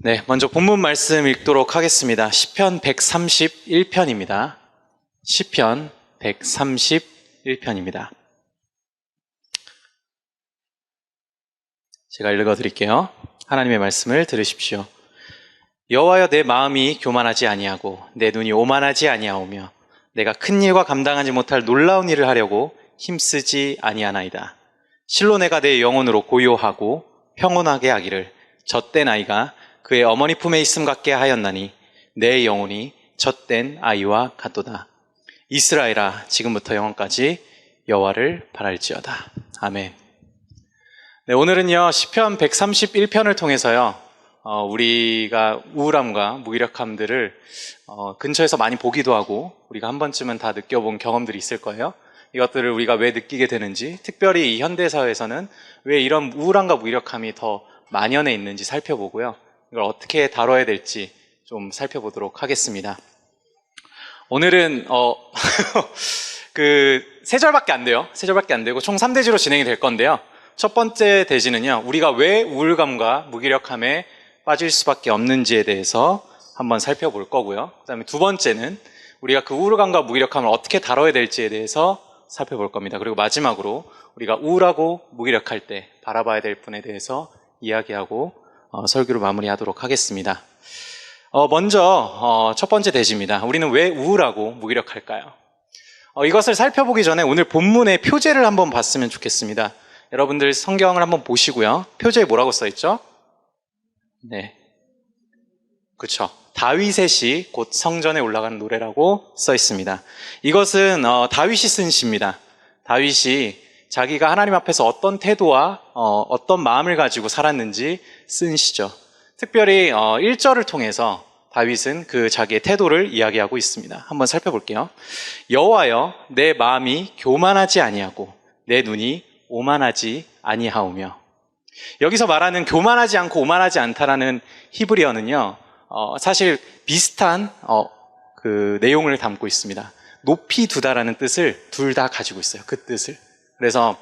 네, 먼저 본문 말씀 읽도록 하겠습니다. 시편 131편입니다. 시편 131편입니다. 제가 읽어드릴게요. 하나님의 말씀을 들으십시오. 여호와여, 내 마음이 교만하지 아니하고 내 눈이 오만하지 아니하오며 내가 큰 일과 감당하지 못할 놀라운 일을 하려고 힘쓰지 아니하나이다. 실로 내가 내 영혼으로 고요하고 평온하게 하기를 젖된 아이가 그의 어머니 품에 있음 같게 하였나니 내 영혼이 젖된 아이와 같도다. 이스라엘아, 지금부터 영원까지 여호와를 바랄지어다. 아멘. 네, 오늘은요 시편 131편을 통해서요 우리가 우울함과 무기력함들을 근처에서 많이 보기도 하고 우리가 한 번쯤은 다 느껴본 경험들이 있을 거예요. 이것들을 우리가 왜 느끼게 되는지, 특별히 이 현대사회에서는 왜 이런 우울함과 무기력함이 더 만연해 있는지 살펴보고요, 이걸 어떻게 다뤄야 될지 좀 살펴보도록 하겠습니다. 오늘은 세 절밖에 안 돼요. 세 절밖에 안 되고 총 3대지로 진행이 될 건데요. 첫 번째 대지는요, 우리가 왜 우울감과 무기력함에 빠질 수밖에 없는지에 대해서 한번 살펴볼 거고요. 그 다음에 두 번째는 우리가 그 우울감과 무기력함을 어떻게 다뤄야 될지에 대해서 살펴볼 겁니다. 그리고 마지막으로 우리가 우울하고 무기력할 때 바라봐야 될 분에 대해서 이야기하고 설교를 마무리하도록 하겠습니다. 먼저 첫 번째 대지입니다. 우리는 왜 우울하고 무기력할까요? 이것을 살펴보기 전에 오늘 본문의 표제를 한번 봤으면 좋겠습니다. 여러분들 성경을 한번 보시고요. 표제에 뭐라고 써있죠? 네, 그렇죠. 다윗의 시, 곧 성전에 올라가는 노래라고 써있습니다. 이것은 다윗이 쓴 시입니다. 다윗이 자기가 하나님 앞에서 어떤 태도와 어떤 마음을 가지고 살았는지 쓴 시죠. 특별히 1절을 통해서 다윗은 그 자기의 태도를 이야기하고 있습니다. 한번 살펴볼게요. 여호와여, 내 마음이 교만하지 아니하고 내 눈이 오만하지 아니하오며. 여기서 말하는 교만하지 않고 오만하지 않다라는 히브리어는요, 사실 비슷한 그 내용을 담고 있습니다. 높이 두다라는 뜻을 둘 다 가지고 있어요. 그 뜻을. 그래서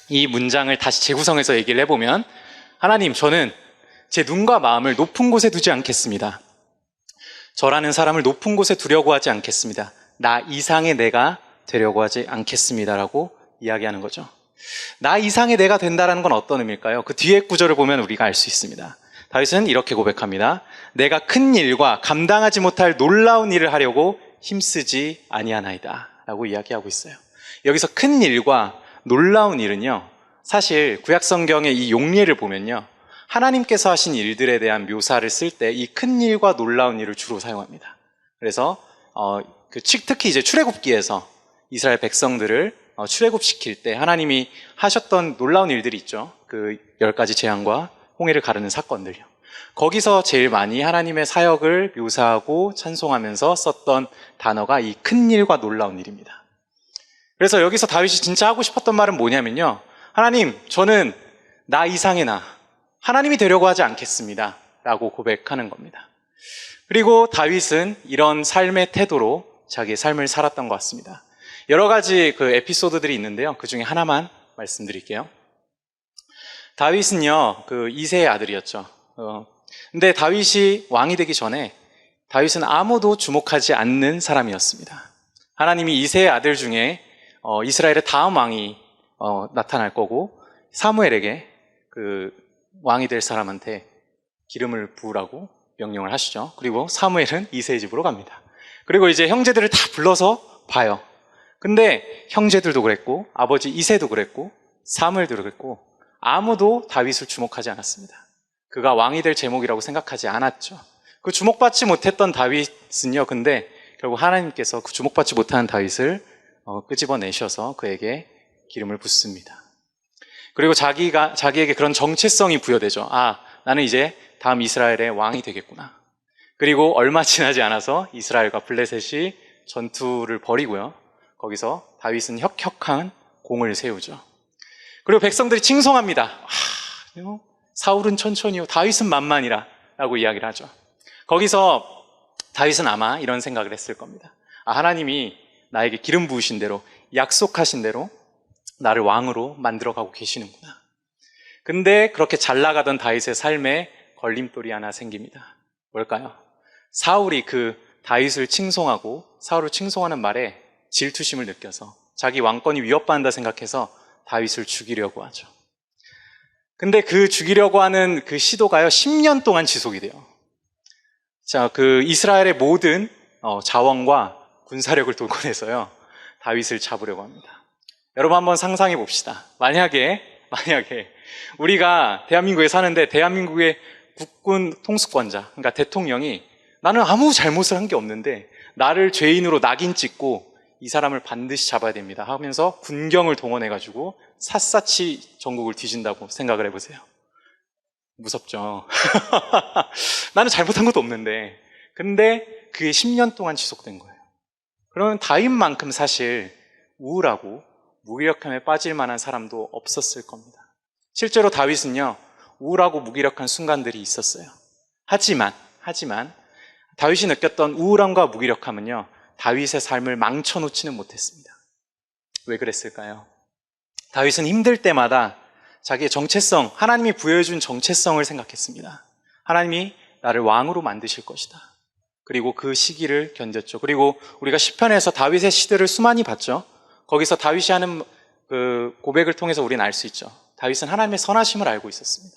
이 문장을 다시 재구성해서 얘기를 해보면, 하나님, 저는 제 눈과 마음을 높은 곳에 두지 않겠습니다. 저라는 사람을 높은 곳에 두려고 하지 않겠습니다. 나 이상의 내가 되려고 하지 않겠습니다라고 이야기하는 거죠. 나 이상의 내가 된다는 건 어떤 의미일까요? 그 뒤에 구절을 보면 우리가 알 수 있습니다. 다윗은 이렇게 고백합니다. 내가 큰 일과 감당하지 못할 놀라운 일을 하려고 힘쓰지 아니하나이다 라고 이야기하고 있어요. 여기서 큰 일과 놀라운 일은요, 사실 구약성경의 이 용례를 보면요, 하나님께서 하신 일들에 대한 묘사를 쓸 때 이 큰 일과 놀라운 일을 주로 사용합니다. 그래서 특히 이제 출애굽기에서 이스라엘 백성들을 출애굽시킬 때 하나님이 하셨던 놀라운 일들이 있죠. 그 10가지 재앙과 홍해를 가르는 사건들이요. 거기서 제일 많이 하나님의 사역을 묘사하고 찬송하면서 썼던 단어가 이 큰 일과 놀라운 일입니다. 그래서 여기서 다윗이 진짜 하고 싶었던 말은 뭐냐면요, 하나님, 저는 나 이상의 나, 하나님이 되려고 하지 않겠습니다 라고 고백하는 겁니다. 그리고 다윗은 이런 삶의 태도로 자기의 삶을 살았던 것 같습니다. 여러 가지 그 에피소드들이 있는데요, 그 중에 하나만 말씀드릴게요. 다윗은요, 그 이새의 아들이었죠. 근데 다윗이 왕이 되기 전에 다윗은 아무도 주목하지 않는 사람이었습니다. 하나님이 이새의 아들 중에 이스라엘의 다음 왕이 나타날 거고, 사무엘에게 그 왕이 될 사람한테 기름을 부으라고 명령을 하시죠. 그리고 사무엘은 이새의 집으로 갑니다. 그리고 이제 형제들을 다 불러서 봐요. 근데 형제들도 그랬고, 아버지 이새도 그랬고, 사무엘도 그랬고, 아무도 다윗을 주목하지 않았습니다. 그가 왕이 될 제목이라고 생각하지 않았죠. 그 주목받지 못했던 다윗은요, 근데 결국 하나님께서 그 주목받지 못하는 다윗을 끄집어내셔서 그에게 기름을 붓습니다. 그리고 자기에게 그런 정체성이 부여되죠. 아, 나는 이제 다음 이스라엘의 왕이 되겠구나. 그리고 얼마 지나지 않아서 이스라엘과 블레셋이 전투를 벌이고요, 거기서 다윗은 혁혁한 공을 세우죠. 그리고 백성들이 칭송합니다. 사울은 천천히요, 다윗은 만만이라 라고 이야기를 하죠. 거기서 다윗은 아마 이런 생각을 했을 겁니다. 하나님이 나에게 기름 부으신 대로, 약속하신 대로 나를 왕으로 만들어가고 계시는구나. 근데 그렇게 잘 나가던 다윗의 삶에 걸림돌이 하나 생깁니다. 뭘까요? 사울이 그 다윗을 칭송하고 사울을 칭송하는 말에 질투심을 느껴서 자기 왕권이 위협받는다 생각해서 다윗을 죽이려고 하죠. 근데 그 죽이려고 하는 그 시도가요, 10년 동안 지속이 돼요. 자, 그 이스라엘의 모든 자원과 군사력을 동원해서요, 다윗을 잡으려고 합니다. 여러분 한번 상상해 봅시다. 만약에 우리가 대한민국에 사는데 대한민국의 국군 통수권자, 그러니까 대통령이 나는 아무 잘못을 한 게 없는데 나를 죄인으로 낙인 찍고 이 사람을 반드시 잡아야 됩니다 하면서 군경을 동원해가지고 샅샅이 전국을 뒤진다고 생각을 해보세요. 무섭죠. 나는 잘못한 것도 없는데. 근데 그게 10년 동안 지속된 거예요. 그러면 다윗만큼 사실 우울하고 무기력함에 빠질 만한 사람도 없었을 겁니다. 실제로 다윗은요, 우울하고 무기력한 순간들이 있었어요. 하지만 다윗이 느꼈던 우울함과 무기력함은요, 다윗의 삶을 망쳐놓지는 못했습니다. 왜 그랬을까요? 다윗은 힘들 때마다 자기의 정체성, 하나님이 부여해준 정체성을 생각했습니다. 하나님이 나를 왕으로 만드실 것이다. 그리고 그 시기를 견뎠죠. 그리고 우리가 시편에서 다윗의 시들을 수많이 봤죠. 거기서 다윗이 하는 그 고백을 통해서 우리는 알 수 있죠. 다윗은 하나님의 선하심을 알고 있었습니다.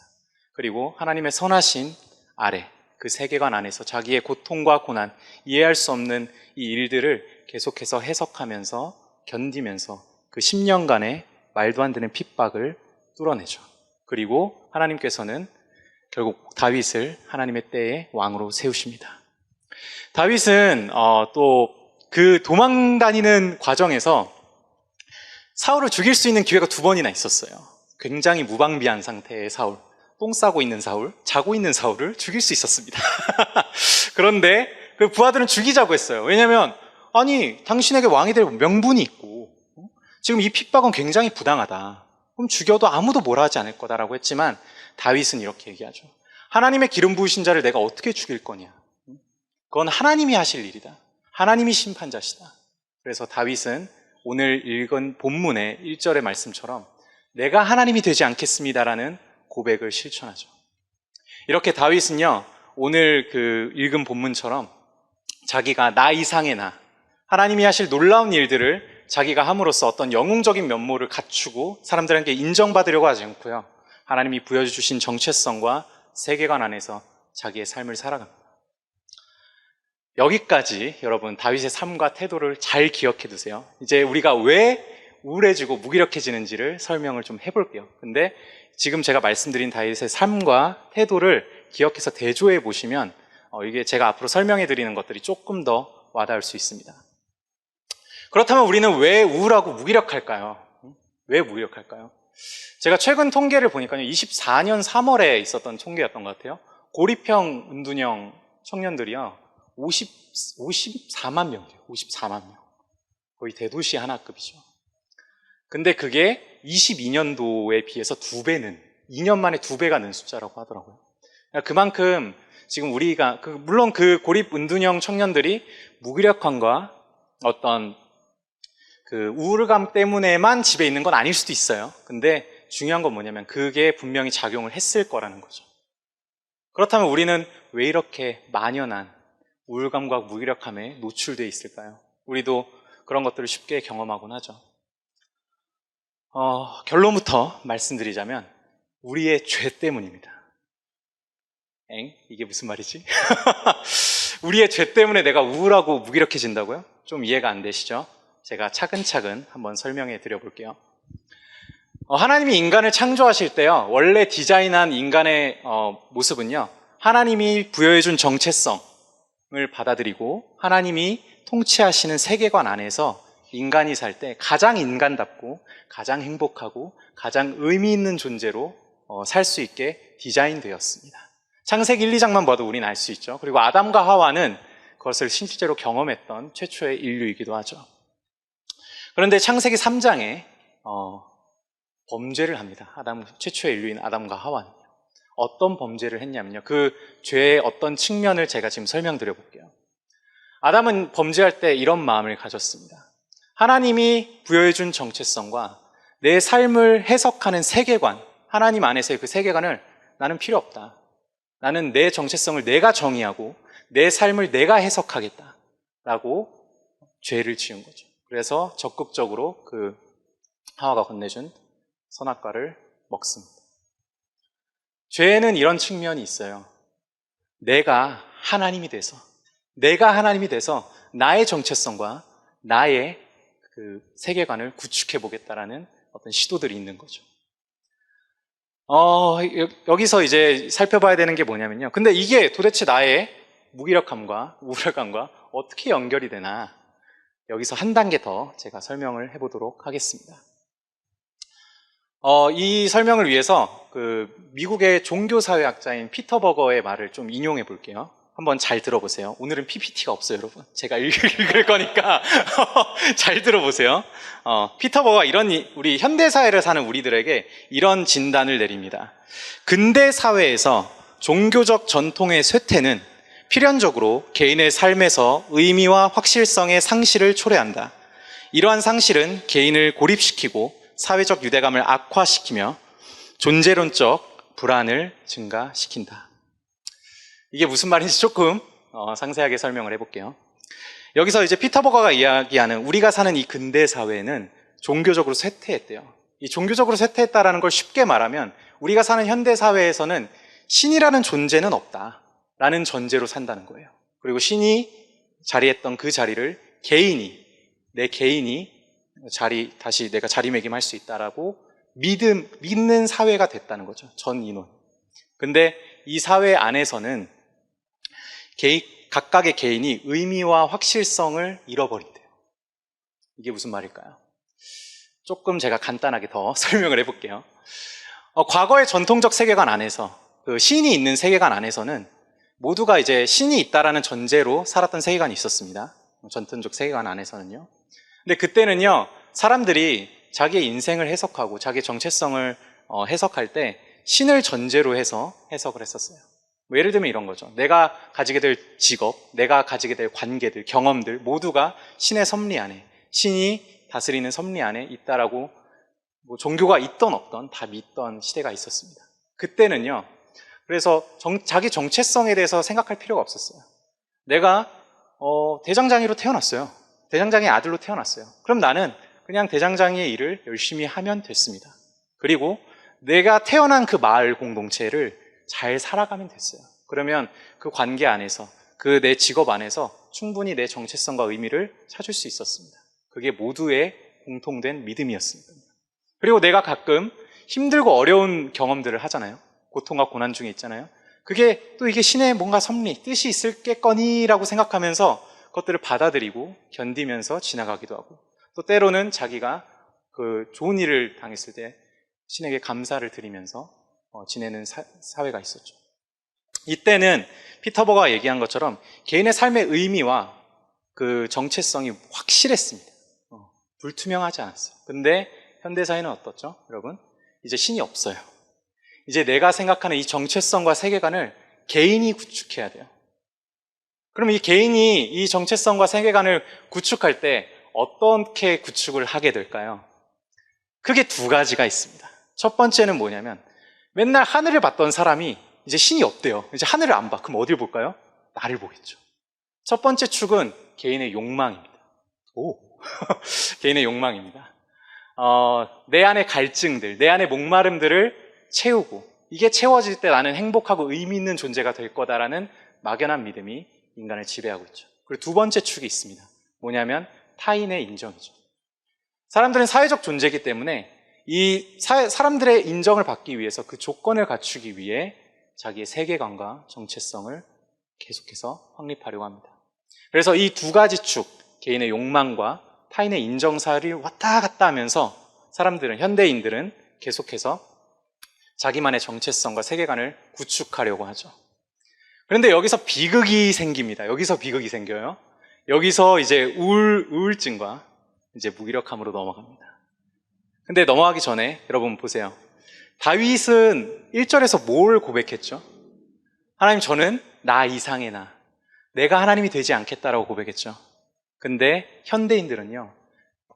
그리고 하나님의 선하심 아래, 그 세계관 안에서 자기의 고통과 고난, 이해할 수 없는 이 일들을 계속해서 해석하면서 견디면서 그 10년간의 말도 안 되는 핍박을 뚫어내죠. 그리고 하나님께서는 결국 다윗을 하나님의 때에 왕으로 세우십니다. 다윗은 또 그 도망 다니는 과정에서 사울을 죽일 수 있는 기회가 2번이나 있었어요. 굉장히 무방비한 상태의 사울, 똥 싸고 있는 사울, 자고 있는 사울을 죽일 수 있었습니다. 그런데 그 부하들은 죽이자고 했어요. 왜냐하면 아니 당신에게 왕이 될 명분이 있고 지금 이 핍박은 굉장히 부당하다. 그럼 죽여도 아무도 뭐라 하지 않을 거다라고 했지만 다윗은 이렇게 얘기하죠. 하나님의 기름 부으신 자를 내가 어떻게 죽일 거냐. 그건 하나님이 하실 일이다. 하나님이 심판자시다. 그래서 다윗은 오늘 읽은 본문의 1절의 말씀처럼 내가 하나님이 되지 않겠습니다라는 고백을 실천하죠. 이렇게 다윗은요, 오늘 그 읽은 본문처럼 자기가 나 이상의 나, 하나님이 하실 놀라운 일들을 자기가 함으로써 어떤 영웅적인 면모를 갖추고 사람들에게 인정받으려고 하지 않고요, 하나님이 부여주신 정체성과 세계관 안에서 자기의 삶을 살아갑니다. 여기까지 여러분 다윗의 삶과 태도를 잘 기억해 두세요. 이제 우리가 왜 우울해지고 무기력해지는지를 설명을 좀 해볼게요. 근데 지금 제가 말씀드린 다윗의 삶과 태도를 기억해서 대조해 보시면 이게 제가 앞으로 설명해 드리는 것들이 조금 더 와닿을 수 있습니다. 그렇다면 우리는 왜 우울하고 무기력할까요? 왜 무기력할까요? 제가 최근 통계를 보니까요, 24년 3월에 있었던 통계였던 것 같아요. 고립형 은둔형 청년들이요, 54만 명이에요. 54만 명. 거의 대도시 하나급이죠. 근데 그게 22년도에 비해서 2배는, 2년 만에 2배가 는 숫자라고 하더라고요. 그만큼 지금 우리가, 물론 그 고립 은둔형 청년들이 무기력함과 어떤 그 우울감 때문에만 집에 있는 건 아닐 수도 있어요. 근데 중요한 건 뭐냐면 그게 분명히 작용을 했을 거라는 거죠. 그렇다면 우리는 왜 이렇게 만연한 우울감과 무기력함에 노출되어 있을까요? 우리도 그런 것들을 쉽게 경험하곤 하죠. 결론부터 말씀드리자면 우리의 죄 때문입니다. 이게 무슨 말이지? 우리의 죄 때문에 내가 우울하고 무기력해진다고요? 좀 이해가 안 되시죠? 제가 차근차근 한번 설명해 드려볼게요. 하나님이 인간을 창조하실 때요, 원래 디자인한 인간의 모습은요, 하나님이 부여해준 정체성을 받아들이고 하나님이 통치하시는 세계관 안에서 인간이 살 때 가장 인간답고 가장 행복하고 가장 의미 있는 존재로 살 수 있게 디자인되었습니다. 창세기 1, 2장만 봐도 우리는 알 수 있죠. 그리고 아담과 하와는 그것을 실제로 경험했던 최초의 인류이기도 하죠. 그런데 창세기 3장에 범죄를 합니다. 최초의 인류인 아담과 하와는. 어떤 범죄를 했냐면요, 그 죄의 어떤 측면을 제가 지금 설명드려 볼게요. 아담은 범죄할 때 이런 마음을 가졌습니다. 하나님이 부여해준 정체성과 내 삶을 해석하는 세계관, 하나님 안에서의 그 세계관을 나는 필요 없다. 나는 내 정체성을 내가 정의하고 내 삶을 내가 해석하겠다라고 죄를 지은 거죠. 그래서 적극적으로 그 하와가 건네준 선악과를 먹습니다. 죄는 이런 측면이 있어요. 내가 하나님이 돼서 나의 정체성과 나의 그 세계관을 구축해 보겠다라는 어떤 시도들이 있는 거죠. 여기서 이제 살펴봐야 되는 게 뭐냐면요. 근데 이게 도대체 나의 무기력함과 우울감과 어떻게 연결이 되나, 여기서 한 단계 더 제가 설명을 해보도록 하겠습니다. 이 설명을 위해서 그 미국의 종교사회학자인 피터 버거의 말을 좀 인용해 볼게요. 한번 잘 들어보세요. 오늘은 PPT가 없어요, 여러분. 제가 읽을 거니까 잘 들어보세요. 피터 버거가 우리 현대사회를 사는 우리들에게 이런 진단을 내립니다. 근대 사회에서 종교적 전통의 쇠퇴는 필연적으로 개인의 삶에서 의미와 확실성의 상실을 초래한다. 이러한 상실은 개인을 고립시키고 사회적 유대감을 악화시키며 존재론적 불안을 증가시킨다. 이게 무슨 말인지 조금 상세하게 설명을 해볼게요. 여기서 이제 피터 버거가 이야기하는 우리가 사는 이 근대 사회는 종교적으로 쇠퇴했대요. 이 종교적으로 쇠퇴했다라는 걸 쉽게 말하면 우리가 사는 현대 사회에서는 신이라는 존재는 없다라는 전제로 산다는 거예요. 그리고 신이 자리했던 그 자리를 내 개인이 다시 내가 자리매김할 수 있다라고 믿는 사회가 됐다는 거죠. 전 인원. 근데 이 사회 안에서는 각각의 개인이 의미와 확실성을 잃어버린대요. 이게 무슨 말일까요? 조금 제가 간단하게 더 설명을 해볼게요. 과거의 전통적 세계관 안에서, 그 신이 있는 세계관 안에서는 모두가 이제 신이 있다라는 전제로 살았던 세계관이 있었습니다. 전통적 세계관 안에서는요. 근데 그때는요, 사람들이 자기의 인생을 해석하고 자기의 정체성을 해석할 때 신을 전제로 해서 해석을 했었어요. 예를 들면 이런 거죠. 내가 가지게 될 직업, 내가 가지게 될 관계들, 경험들 모두가 신의 섭리 안에, 신이 다스리는 섭리 안에 있다라고 종교가 있던 없던 다 믿던 시대가 있었습니다. 그때는요, 그래서 자기 정체성에 대해서 생각할 필요가 없었어요. 내가 대장장이로 태어났어요. 대장장이의 아들로 태어났어요. 그럼 나는 그냥 대장장이의 일을 열심히 하면 됐습니다. 그리고 내가 태어난 그 마을 공동체를 잘 살아가면 됐어요. 그러면 그 관계 안에서, 그 내 직업 안에서 충분히 내 정체성과 의미를 찾을 수 있었습니다. 그게 모두의 공통된 믿음이었습니다. 그리고 내가 가끔 힘들고 어려운 경험들을 하잖아요. 고통과 고난 중에 있잖아요. 그게 또 이게 신의 뭔가 섭리, 뜻이 있을겠거니라고 생각하면서 그것들을 받아들이고 견디면서 지나가기도 하고, 또 때로는 자기가 그 좋은 일을 당했을 때 신에게 감사를 드리면서 지내는 사회가 있었죠. 이때는 피터 버거가 얘기한 것처럼 개인의 삶의 의미와 그 정체성이 확실했습니다. 불투명하지 않았어요. 근데 현대사회는 어떻죠, 여러분? 이제 신이 없어요. 이제 내가 생각하는 이 정체성과 세계관을 개인이 구축해야 돼요. 그럼 이 개인이 이 정체성과 세계관을 구축할 때 어떻게 구축을 하게 될까요? 크게 두 가지가 있습니다. 첫 번째는 뭐냐면, 맨날 하늘을 봤던 사람이 이제 신이 없대요. 이제 하늘을 안 봐. 그럼 어딜 볼까요? 나를 보겠죠. 첫 번째 축은 개인의 욕망입니다. 개인의 욕망입니다. 내 안의 갈증들, 내 안의 목마름들을 채우고, 이게 채워질 때 나는 행복하고 의미 있는 존재가 될 거다라는 막연한 믿음이 인간을 지배하고 있죠. 그리고 두 번째 축이 있습니다. 뭐냐면 타인의 인정이죠. 사람들은 사회적 존재이기 때문에 이 사람들의 인정을 받기 위해서, 그 조건을 갖추기 위해 자기의 세계관과 정체성을 계속해서 확립하려고 합니다. 그래서 이 두 가지 축, 개인의 욕망과 타인의 인정 사이를 왔다 갔다 하면서 사람들은, 현대인들은 계속해서 자기만의 정체성과 세계관을 구축하려고 하죠. 그런데 여기서 비극이 생깁니다. 여기서 비극이 생겨요. 여기서 이제 우울증과 이제 무기력함으로 넘어갑니다. 근데 넘어가기 전에 여러분 보세요. 다윗은 1절에서 뭘 고백했죠? 하나님, 저는 나 이상의 내가 하나님이 되지 않겠다라고 고백했죠. 근데 현대인들은요,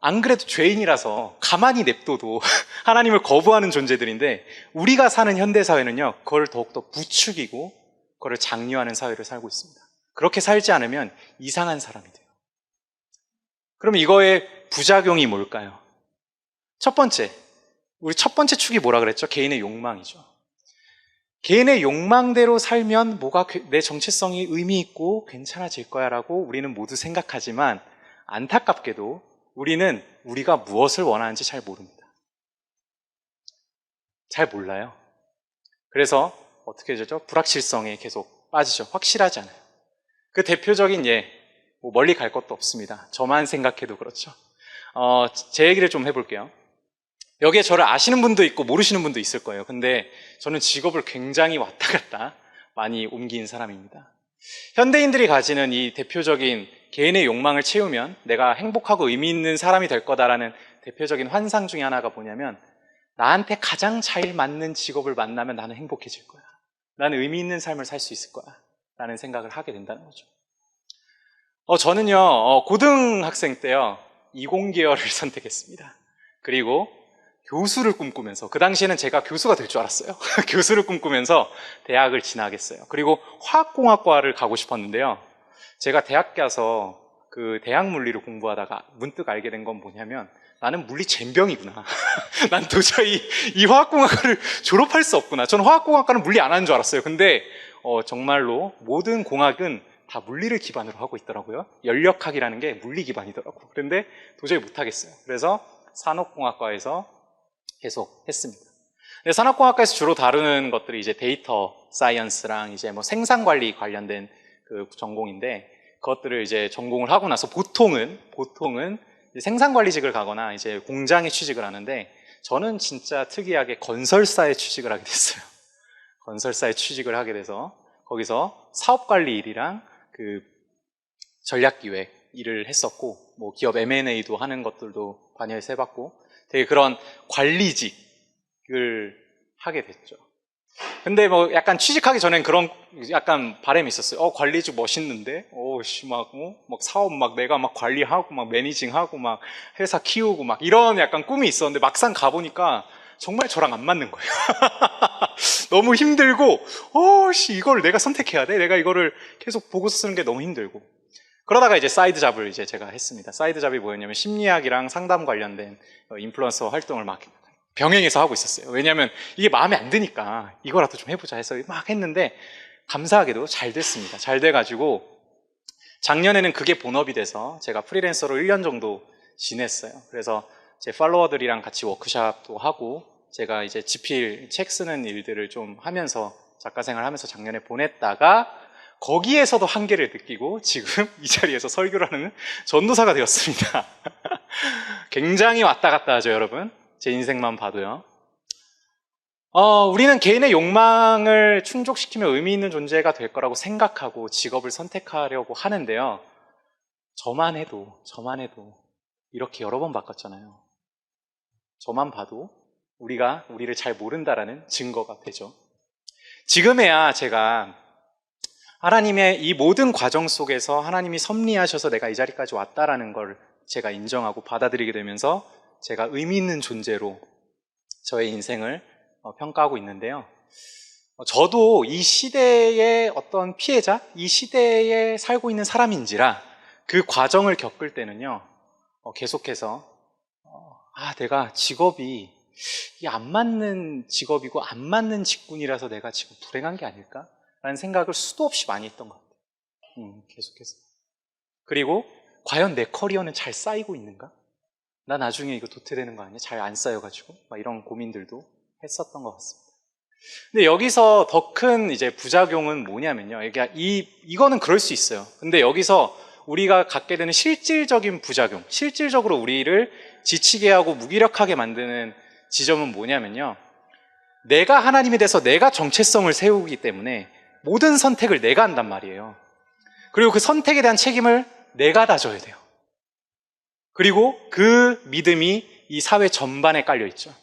안 그래도 죄인이라서 가만히 냅둬도 하나님을 거부하는 존재들인데, 우리가 사는 현대사회는요, 그걸 더욱더 부추기고 그거를 장려하는 사회를 살고 있습니다. 그렇게 살지 않으면 이상한 사람이 돼요. 그럼 이거의 부작용이 뭘까요? 첫 번째, 우리 첫 번째 축이 뭐라 그랬죠? 개인의 욕망이죠. 개인의 욕망대로 살면 뭐가 내 정체성이 의미 있고 괜찮아질 거야 라고 우리는 모두 생각하지만 안타깝게도 우리는 우리가 무엇을 원하는지 잘 모릅니다. 잘 몰라요. 그래서 어떻게 되죠? 불확실성에 계속 빠지죠. 확실하지 않아요. 그 대표적인 뭐 멀리 갈 것도 없습니다. 저만 생각해도 그렇죠. 제 얘기를 좀 해볼게요. 여기에 저를 아시는 분도 있고 모르시는 분도 있을 거예요. 근데 저는 직업을 굉장히 왔다 갔다 많이 옮긴 사람입니다. 현대인들이 가지는 이 대표적인 개인의 욕망을 채우면 내가 행복하고 의미 있는 사람이 될 거다라는 대표적인 환상 중에 하나가 뭐냐면 나한테 가장 잘 맞는 직업을 만나면 나는 행복해질 거야. 나는 의미 있는 삶을 살 수 있을 거야. 라는 생각을 하게 된다는 거죠. 저는요, 고등학생 때요, 이공계열을 선택했습니다. 그리고 교수를 꿈꾸면서, 그 당시에는 제가 교수가 될 줄 알았어요. 교수를 꿈꾸면서 대학을 진학했어요. 그리고 화학공학과를 가고 싶었는데요. 제가 대학 가서 그 대학 물리를 공부하다가 문득 알게 된 건 뭐냐면 나는 물리 젬병이구나. 난 도저히 이 화학공학과를 졸업할 수 없구나. 저는 화학공학과는 물리 안 하는 줄 알았어요. 근데 정말로 모든 공학은 다 물리를 기반으로 하고 있더라고요. 연력학이라는 게 물리 기반이더라고요. 그런데 도저히 못하겠어요. 그래서 산업공학과에서 계속 했습니다. 산업공학과에서 주로 다루는 것들이 이제 데이터 사이언스랑 이제 뭐 생산관리 관련된 그 전공인데 그것들을 이제 전공을 하고 나서 보통은 생산관리직을 가거나 이제 공장에 취직을 하는데 저는 진짜 특이하게 건설사에 취직을 하게 됐어요. 건설사에 취직을 하게 돼서 거기서 사업관리 일이랑 그 전략기획 일을 했었고 뭐 기업 M&A도 하는 것들도 관여해서 해봤고 되게 그런 관리직을 하게 됐죠. 근데 뭐 약간 취직하기 전엔 그런 약간 바람이 있었어요. 관리직 멋있는데, 막 사업 막 내가 막 관리하고 막 매니징하고 막 회사 키우고 막 이런 약간 꿈이 있었는데 막상 가보니까 정말 저랑 안 맞는 거예요. 너무 힘들고, 이걸 내가 선택해야 돼? 내가 이거를 계속 보고서 쓰는 게 너무 힘들고. 그러다가 이제 사이드 잡을 이제 제가 했습니다. 사이드 잡이 뭐였냐면 심리학이랑 상담 관련된 인플루언서 활동을 막 병행해서 하고 있었어요. 왜냐하면 이게 마음에 안 드니까 이거라도 좀 해보자 해서 막 했는데 감사하게도 잘 됐습니다. 잘 돼가지고 작년에는 그게 본업이 돼서 제가 프리랜서로 1년 정도 지냈어요. 그래서 제 팔로워들이랑 같이 워크숍도 하고 제가 이제 지필 책 쓰는 일들을 좀 하면서 작가 생활 하면서 작년에 보냈다가 거기에서도 한계를 느끼고 지금 이 자리에서 설교를 하는 전도사가 되었습니다. 굉장히 왔다 갔다 하죠, 여러분. 제 인생만 봐도요. 우리는 개인의 욕망을 충족시키며 의미 있는 존재가 될 거라고 생각하고 직업을 선택하려고 하는데요. 저만 해도 이렇게 여러 번 바꿨잖아요. 저만 봐도 우리가 우리를 잘 모른다라는 증거가 되죠. 지금에야 제가 하나님의 이 모든 과정 속에서 하나님이 섭리하셔서 내가 이 자리까지 왔다라는 걸 제가 인정하고 받아들이게 되면서 제가 의미 있는 존재로 저의 인생을 평가하고 있는데요. 저도 이 시대의 어떤 피해자, 이 시대에 살고 있는 사람인지라 그 과정을 겪을 때는요, 계속해서 내가 직업이 안 맞는 직업이고 안 맞는 직군이라서 내가 지금 불행한 게 아닐까? 라는 생각을 수도 없이 많이 했던 것 같아요. 계속해서. 그리고 과연 내 커리어는 잘 쌓이고 있는가? 나 나중에 이거 도태되는 거 아니야? 잘 안 쌓여가지고 막 이런 고민들도 했었던 것 같습니다. 근데 여기서 더 큰 이제 부작용은 뭐냐면요. 이거는 그럴 수 있어요. 근데 여기서 우리가 갖게 되는 실질적인 부작용, 실질적으로 우리를 지치게 하고 무기력하게 만드는 지점은 뭐냐면요. 내가 하나님에 대해서 내가 정체성을 세우기 때문에 모든 선택을 내가 한단 말이에요. 그리고 그 선택에 대한 책임을 내가 다 져야 돼요. 그리고 그 믿음이 이 사회 전반에 깔려 있죠.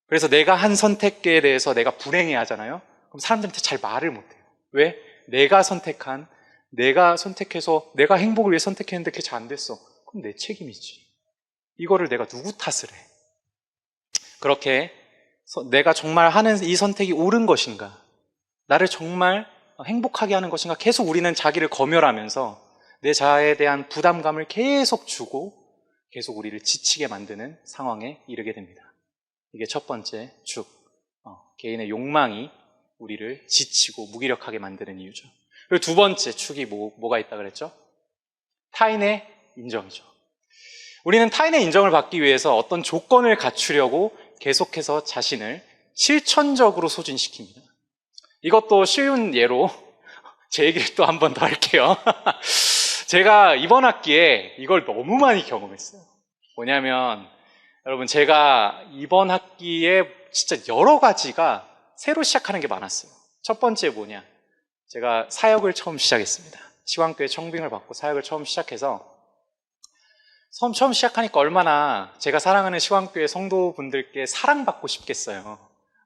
그래서 내가 한 선택에 대해서 내가 불행해 하잖아요. 그럼 사람들한테 잘 말을 못 해요. 왜? 내가 선택해서 내가 행복을 위해 선택했는데 그게 잘 안 됐어. 그럼 내 책임이지. 이거를 내가 누구 탓을 해? 그렇게 내가 정말 하는 이 선택이 옳은 것인가? 나를 정말 행복하게 하는 것인가 계속 우리는 자기를 검열하면서 내 자아에 대한 부담감을 계속 주고 계속 우리를 지치게 만드는 상황에 이르게 됩니다. 이게 첫 번째 축, 개인의 욕망이 우리를 지치고 무기력하게 만드는 이유죠. 그리고 두 번째 축이 뭐가 있다 그랬죠? 타인의 인정이죠. 우리는 타인의 인정을 받기 위해서 어떤 조건을 갖추려고 계속해서 자신을 실천적으로 소진시킵니다. 이것도 쉬운 예로 제 얘기를 또 한 번 더 할게요. 제가 이번 학기에 이걸 너무 많이 경험했어요. 뭐냐면 여러분, 제가 이번 학기에 진짜 여러 가지가 새로 시작하는 게 많았어요. 첫 번째 뭐냐, 제가 사역을 처음 시작했습니다. 시황교회 청빙을 받고 사역을 처음 시작해서 처음 시작하니까 얼마나 제가 사랑하는 시황교회 성도분들께 사랑받고 싶겠어요.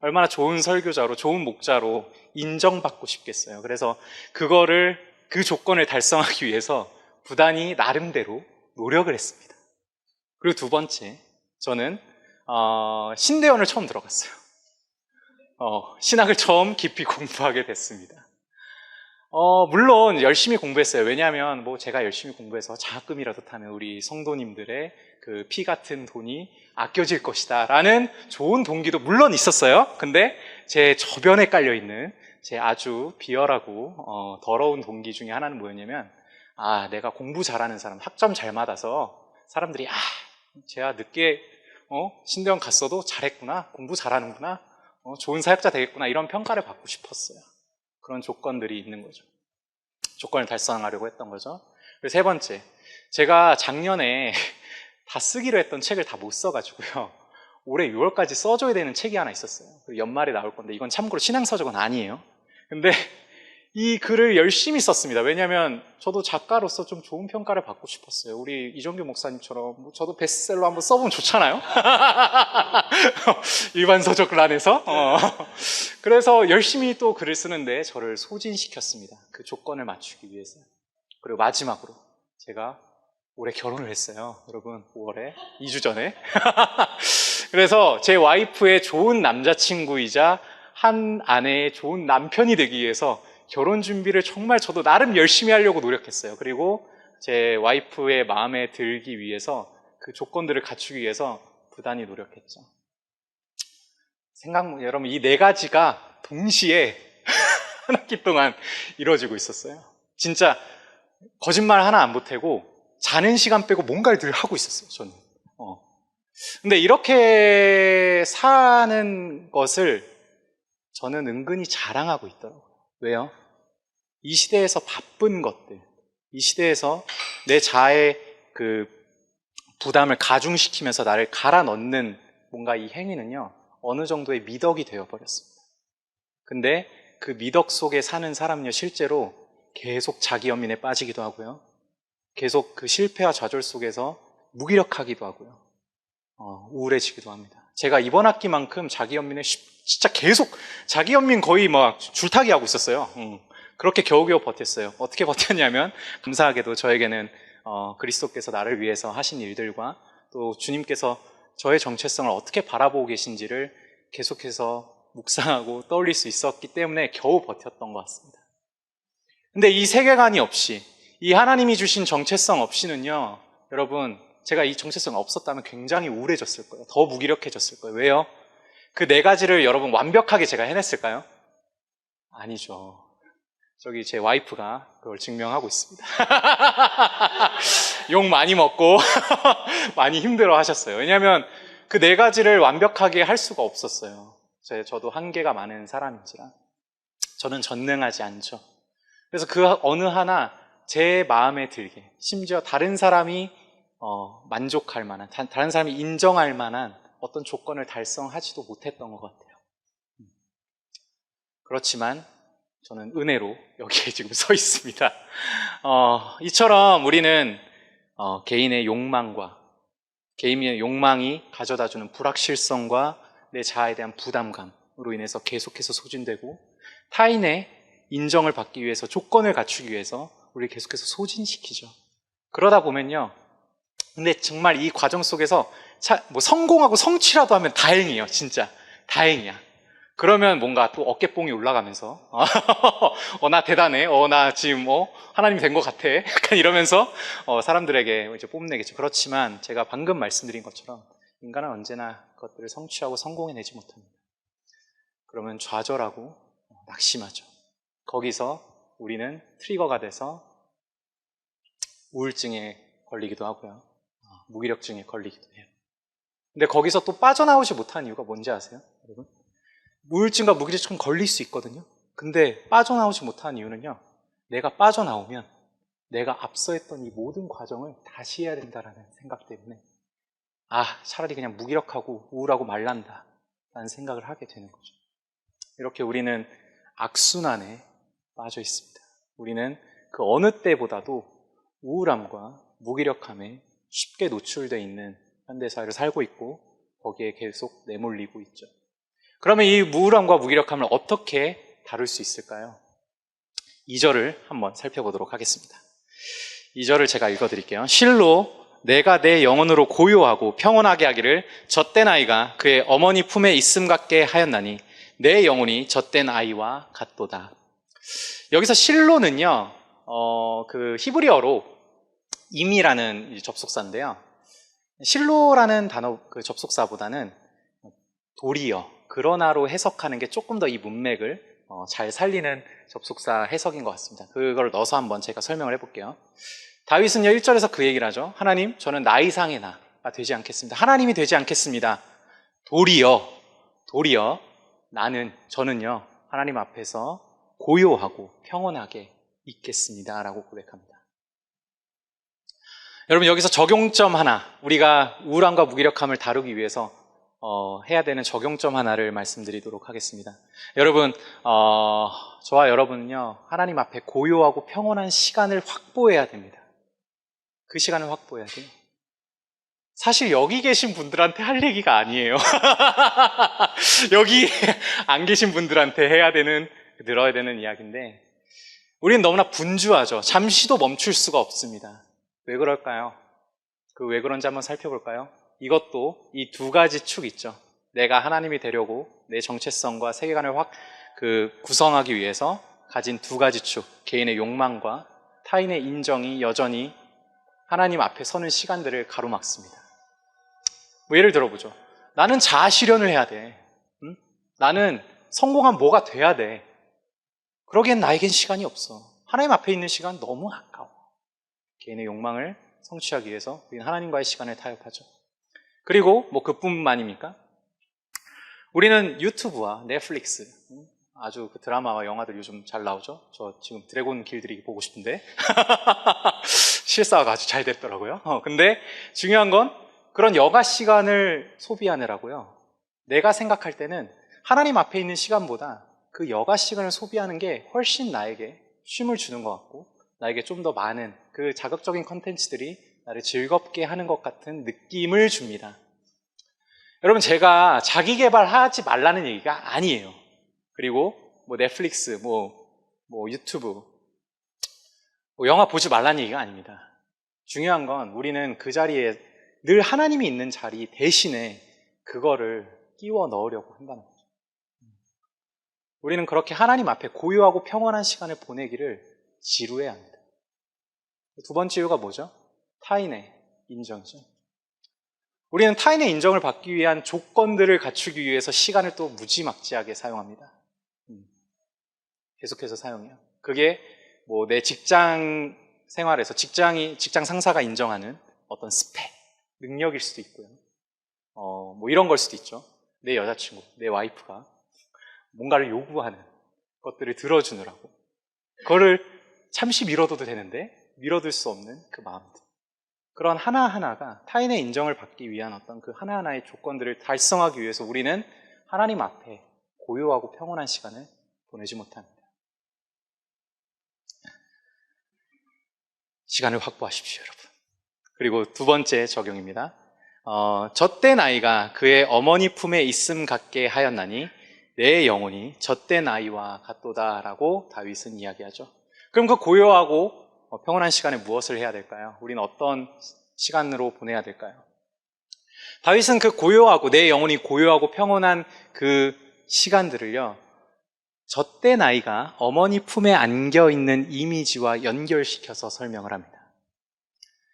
얼마나 좋은 설교자로, 좋은 목자로 인정받고 싶겠어요. 그래서 그 조건을 달성하기 위해서 부단히 나름대로 노력을 했습니다. 그리고 두 번째, 저는 신대원을 처음 들어갔어요. 신학을 처음 깊이 공부하게 됐습니다. 물론 열심히 공부했어요. 왜냐하면 제가 열심히 공부해서 장학금이라도 타면 우리 성도님들의 그 피 같은 돈이 아껴질 것이다 라는 좋은 동기도 물론 있었어요. 근데 제 저변에 깔려있는 제 아주 비열하고 더러운 동기 중에 하나는 뭐였냐면, 내가 공부 잘하는 사람, 학점 잘 맞아서 사람들이 쟤야 늦게 신대원 갔어도 잘했구나, 공부 잘하는구나, 좋은 사역자 되겠구나, 이런 평가를 받고 싶었어요. 그런 조건들이 있는 거죠. 조건을 달성하려고 했던 거죠. 그리고 세 번째, 제가 작년에 다 쓰기로 했던 책을 다 못 써가지고요, 올해 6월까지 써줘야 되는 책이 하나 있었어요. 그리고 연말에 나올 건데, 이건 참고로 신앙서적은 아니에요. 근데 이 글을 열심히 썼습니다. 왜냐하면 저도 작가로서 좀 좋은 평가를 받고 싶었어요. 우리 이종규 목사님처럼 저도 베스트셀러 한번 써보면 좋잖아요. 일반 서적란에서. 그래서 열심히 또 글을 쓰는데 저를 소진시켰습니다. 그 조건을 맞추기 위해서. 그리고 마지막으로 제가 올해 결혼을 했어요. 여러분, 5월에 2주 전에. 그래서 제 와이프의 좋은 남자친구이자 한 아내의 좋은 남편이 되기 위해서 결혼 준비를 정말 저도 나름 열심히 하려고 노력했어요. 그리고 제 와이프의 마음에 들기 위해서 그 조건들을 갖추기 위해서 부단히 노력했죠. 여러분, 이 네 가지가 동시에 한 학기 동안 이루어지고 있었어요. 진짜 거짓말 하나 안 보태고 자는 시간 빼고 뭔가를 늘 하고 있었어요, 저는. 근데 이렇게 사는 것을 저는 은근히 자랑하고 있더라고요. 왜요? 이 시대에서 바쁜 것들, 이 시대에서 내 자아의 그 부담을 가중시키면서 나를 갈아 넣는 뭔가 이 행위는요, 어느 정도의 미덕이 되어버렸습니다. 근데 그 미덕 속에 사는 사람은요, 실제로 계속 자기 연민에 빠지기도 하고요, 계속 그 실패와 좌절 속에서 무기력하기도 하고요, 우울해지기도 합니다. 제가 이번 학기만큼 자기 연민에 진짜 계속 자기 연민 거의 막 줄타기 하고 있었어요. 그렇게 겨우겨우 버텼어요. 어떻게 버텼냐면, 감사하게도 저에게는 그리스도께서 나를 위해서 하신 일들과 또 주님께서 저의 정체성을 어떻게 바라보고 계신지를 계속해서 묵상하고 떠올릴 수 있었기 때문에 겨우 버텼던 것 같습니다. 근데 이 세계관이 없이, 이 하나님이 주신 정체성 없이는요, 여러분, 제가 이 정체성이 없었다면 굉장히 우울해졌을 거예요. 더 무기력해졌을 거예요. 왜요? 그 네 가지를 여러분 완벽하게 제가 해냈을까요? 아니죠. 저기 제 와이프가 그걸 증명하고 있습니다. 욕 많이 먹고 많이 힘들어 하셨어요. 왜냐하면 그 네 가지를 완벽하게 할 수가 없었어요. 저도 한계가 많은 사람인지라 저는 전능하지 않죠. 그래서 그 어느 하나 제 마음에 들게, 심지어 다른 사람이 만족할 만한, 다른 사람이 인정할 만한 어떤 조건을 달성하지도 못했던 것 같아요. 그렇지만 저는 은혜로 여기에 지금 서 있습니다. 이처럼 우리는 개인의 욕망이 가져다주는 불확실성과 내 자아에 대한 부담감으로 인해서 계속해서 소진되고, 타인의 인정을 받기 위해서, 조건을 갖추기 위해서 우리를 계속해서 소진시키죠. 그러다 보면요, 근데 정말 이 과정 속에서 성공하고 성취라도 하면 다행이에요. 진짜 다행이야. 그러면 뭔가 또 어깨뽕이 올라가면서 나 대단해. 나 지금 하나님이 된 것 같아. 약간 이러면서 사람들에게 이제 뽐내겠죠. 그렇지만 제가 방금 말씀드린 것처럼 인간은 언제나 그것들을 성취하고 성공해내지 못합니다. 그러면 좌절하고 낙심하죠. 거기서 우리는 트리거가 돼서 우울증에 걸리기도 하고요. 무기력증에 걸리기도 해요. 근데 거기서 또 빠져나오지 못하는 이유가 뭔지 아세요? 여러분? 우울증과 무기력증 걸릴 수 있거든요. 근데 빠져나오지 못하는 이유는요. 내가 빠져나오면 내가 앞서 했던 이 모든 과정을 다시 해야 된다는 생각 때문에 차라리 그냥 무기력하고 우울하고 말란다 라는 생각을 하게 되는 거죠. 이렇게 우리는 악순환에 빠져 있습니다. 우리는 그 어느 때보다도 우울함과 무기력함에 쉽게 노출되어 있는 현대사회를 살고 있고 거기에 계속 내몰리고 있죠. 그러면 이 우울함과 무기력함을 어떻게 다룰 수 있을까요? 2절을 한번 살펴보도록 하겠습니다. 2절을 제가 읽어드릴게요. 실로 내가 내 영혼으로 고요하고 평온하게 하기를 젖된 아이가 그의 어머니 품에 있음 같게 하였나니 내 영혼이 젖된 아이와 같도다. 여기서 실로는요, 그 히브리어로 임이라는 접속사인데요. 실로라는 단어 그 접속사보다는 도리어, 그러나로 해석하는 게 조금 더 이 문맥을 잘 살리는 접속사 해석인 것 같습니다. 그걸 넣어서 한번 제가 설명을 해볼게요. 다윗은요 1절에서 그 얘기를 하죠. 하나님, 저는 나이상의 나가 되지 않겠습니다. 하나님이 되지 않겠습니다. 도리어 저는요 하나님 앞에서 고요하고 평온하게 있겠습니다 라고 고백합니다. 여러분, 여기서 적용점 하나, 우리가 우울함과 무기력함을 다루기 위해서 해야 되는 적용점 하나를 말씀드리도록 하겠습니다. 여러분, 저와 여러분은요 하나님 앞에 고요하고 평온한 시간을 확보해야 됩니다. 그 시간을 확보해야 돼요. 사실 여기 계신 분들한테 할 얘기가 아니에요. 여기 안 계신 분들한테 들어야 되는 이야기인데, 우리는 너무나 분주하죠. 잠시도 멈출 수가 없습니다. 왜 그럴까요? 왜 그런지 한번 살펴볼까요? 이것도 이 두 가지 축 있죠. 내가 하나님이 되려고 내 정체성과 세계관을 구성하기 위해서 가진 두 가지 축, 개인의 욕망과 타인의 인정이 여전히 하나님 앞에 서는 시간들을 가로막습니다. 예를 들어보죠. 나는 자아 실현을 해야 돼. 응? 나는 성공한 뭐가 돼야 돼. 그러기엔 나에겐 시간이 없어. 하나님 앞에 있는 시간 너무 아까워. 개인의 욕망을 성취하기 위해서 우리는 하나님과의 시간을 타협하죠. 그리고 그뿐만입니까? 우리는 유튜브와 넷플릭스, 아주 그 드라마와 영화들 요즘 잘 나오죠. 저 지금 드래곤 길들이기 보고 싶은데 실사가 아주 잘 됐더라고요. 근데 중요한 건 그런 여가 시간을 소비하느라고요, 내가 생각할 때는 하나님 앞에 있는 시간보다 그 여가 시간을 소비하는 게 훨씬 나에게 쉼을 주는 것 같고, 나에게 좀 더 많은 그 자극적인 컨텐츠들이 나를 즐겁게 하는 것 같은 느낌을 줍니다. 여러분, 제가 자기 개발하지 말라는 얘기가 아니에요. 그리고 넷플릭스, 유튜브, 영화 보지 말라는 얘기가 아닙니다. 중요한 건 우리는 그 자리에 늘 하나님이 있는 자리 대신에 그거를 끼워 넣으려고 한다는 거죠. 우리는 그렇게 하나님 앞에 고요하고 평온한 시간을 보내기를 지루해야 합니다. 두 번째 이유가 뭐죠? 타인의 인정이죠. 우리는 타인의 인정을 받기 위한 조건들을 갖추기 위해서 시간을 또 무지막지하게 사용합니다. 계속해서 사용해요. 그게 내 직장 생활에서 직장 상사가 인정하는 어떤 스펙, 능력일 수도 있고요. 이런 걸 수도 있죠. 내 여자친구, 내 와이프가 뭔가를 요구하는 것들을 들어주느라고 그거를 잠시 미뤄둬도 되는데 미뤄둘 수 없는 그 마음들, 그런 하나하나가 타인의 인정을 받기 위한 어떤 그 하나하나의 조건들을 달성하기 위해서 우리는 하나님 앞에 고요하고 평온한 시간을 보내지 못합니다. 시간을 확보하십시오, 여러분. 그리고 두 번째 적용입니다. 젖된 아이가 그의 어머니 품에 있음 같게 하였나니 내 영혼이 젖된 아이와 같도다라고 다윗은 이야기하죠. 그럼 그 고요하고 평온한 시간에 무엇을 해야 될까요? 우리는 어떤 시간으로 보내야 될까요? 다윗은 그 고요하고, 내 영혼이 고요하고 평온한 그 시간들을요, 젖대 나이가 어머니 품에 안겨있는 이미지와 연결시켜서 설명을 합니다.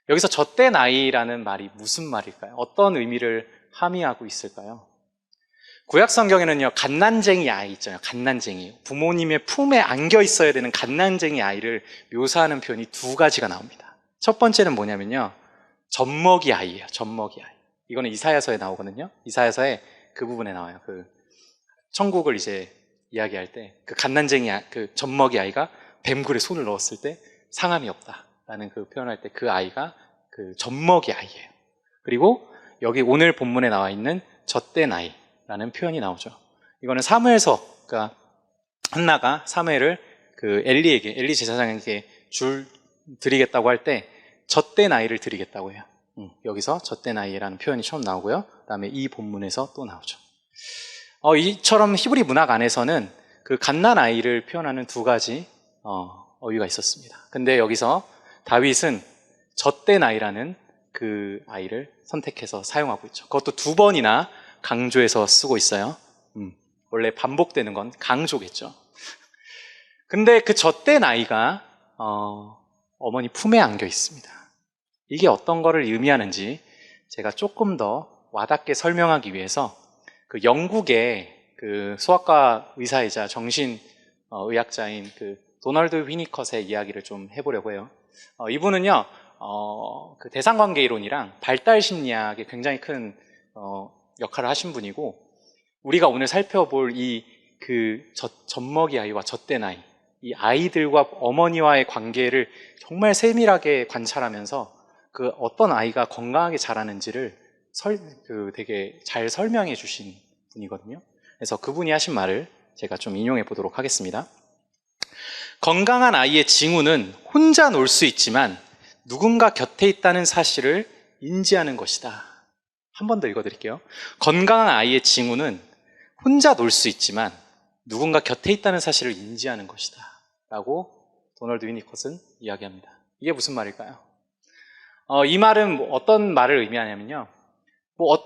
여기서 젖대 나이라는 말이 무슨 말일까요? 어떤 의미를 함의하고 있을까요? 구약 성경에는요, 갓난쟁이 아이 있잖아요. 갓난쟁이. 부모님의 품에 안겨 있어야 되는 갓난쟁이 아이를 묘사하는 표현이 두 가지가 나옵니다. 첫 번째는 뭐냐면요, 젖먹이 아이예요. 젖먹이 아이. 이거는 이사야서에 나오거든요. 이사야서에 그 부분에 나와요. 그 천국을 이제 이야기할 때 그 갓난쟁이 그 젖먹이 아이가 뱀굴에 손을 넣었을 때 상함이 없다라는 그 표현할 때 그 아이가 그 젖먹이 아이예요. 그리고 여기 오늘 본문에 나와 있는 젖대 나이라는 표현이 나오죠. 이거는 사무엘서, 그러니까 한나가 사무엘을 그 엘리 제사장에게 드리겠다고 할 때 젖대 나이를 드리겠다고 해요. 여기서 젖대 나이라는 표현이 처음 나오고요. 그다음에 이 본문에서 또 나오죠. 이처럼 히브리 문학 안에서는 그 갓난 아이를 표현하는 두 가지 어휘가 있었습니다. 근데 여기서 다윗은 젖대 나이라는 그 아이를 선택해서 사용하고 있죠. 그것도 두 번이나 강조해서 쓰고 있어요. 원래 반복되는 건 강조겠죠. 근데 그 젖대 나이가 어머니 품에 안겨 있습니다. 이게 어떤 거를 의미하는지 제가 조금 더 와닿게 설명하기 위해서 그 영국의 그 소아과 의사이자 정신의학자인 그 도널드 위니컷의 이야기를 좀 해보려고 해요. 이분은요, 그 대상관계 이론이랑 발달 심리학에 굉장히 큰 역할을 하신 분이고, 우리가 오늘 살펴볼 그 젖먹이 아이와 젖대 나이, 이 아이들과 어머니와의 관계를 정말 세밀하게 관찰하면서 그 어떤 아이가 건강하게 자라는지를 되게 잘 설명해 주신 분이거든요. 그래서 그분이 하신 말을 제가 좀 인용해 보도록 하겠습니다. 건강한 아이의 징후는 혼자 놀 수 있지만 누군가 곁에 있다는 사실을 인지하는 것이다. 한 번 더 읽어드릴게요. 건강한 아이의 징후는 혼자 놀 수 있지만 누군가 곁에 있다는 사실을 인지하는 것이다 라고 도널드 위니컷은 이야기합니다. 이게 무슨 말일까요? 이 말은 어떤 말을 의미하냐면요,